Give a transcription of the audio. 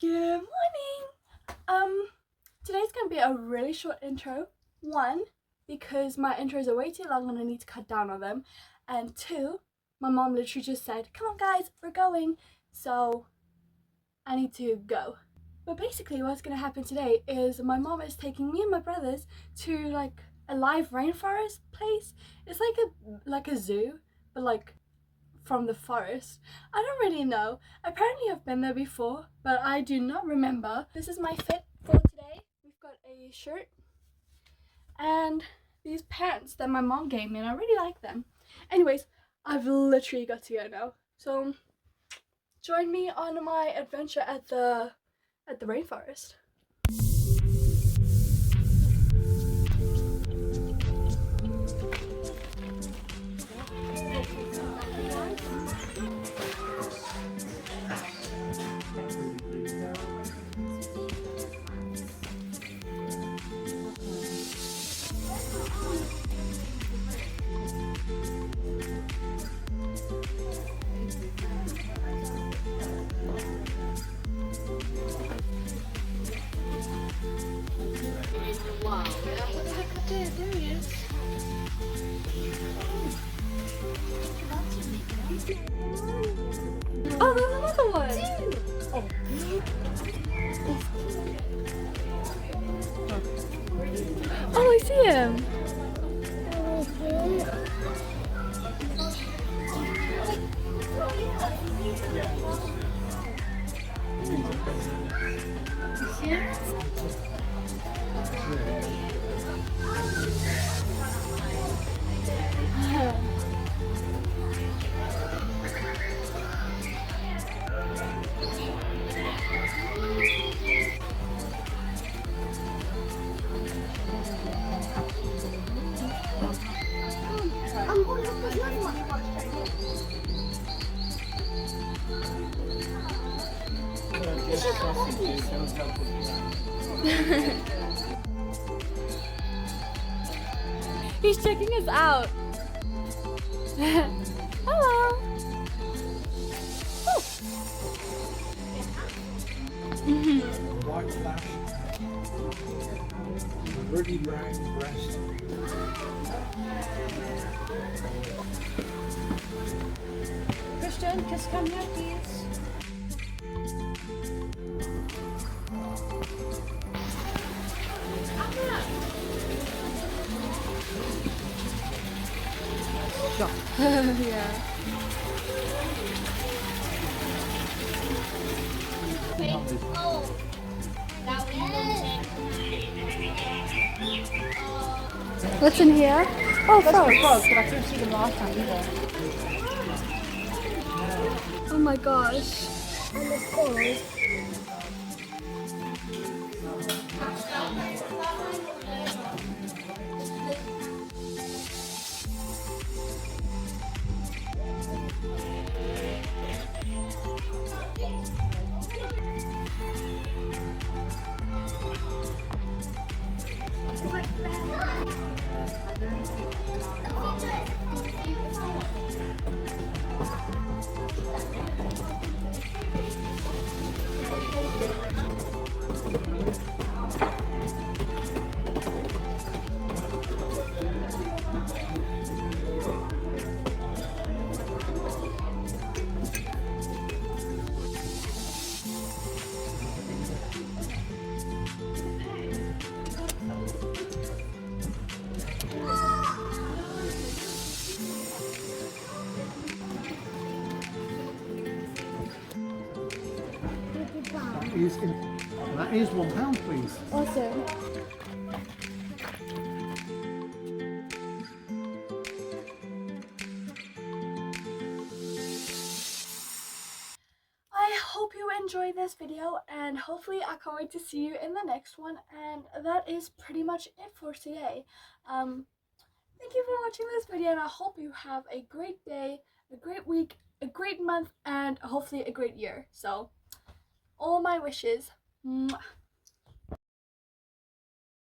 Good morning! Today's gonna be a really short intro. One, because my intros are way too long and I need to cut down on them. And two, my mom literally just said, come on guys, we're going. So I need to go. But basically what's gonna happen today is my mom is taking me and my brothers to like a live rainforest place. It's like a zoo, but like from the forest. I don't really know. Apparently I've been there before, but I do not remember. This is my fit for today. We've got a shirt and these pants that my mom gave me and I really like them. Anyways, I've literally got to go now. So join me on my adventure at the rainforest. Wow, what the heck up there? There he is. Oh, there's another one! Oh. Oh, I see him! He's checking us out. Hello. White flash, ruddy brown breast. Christian, just come here, please. Yeah. What's in here? Oh, frogs. But I couldn't see them last time either. Oh my gosh. And the cold. That is £1, please. Awesome. I hope you enjoyed this video and hopefully I can't wait to see you in the next one, and that is pretty much it for today. Thank you for watching this video and I hope you have a great day, a great week, a great month, and hopefully a great year. So all my wishes. Mwah.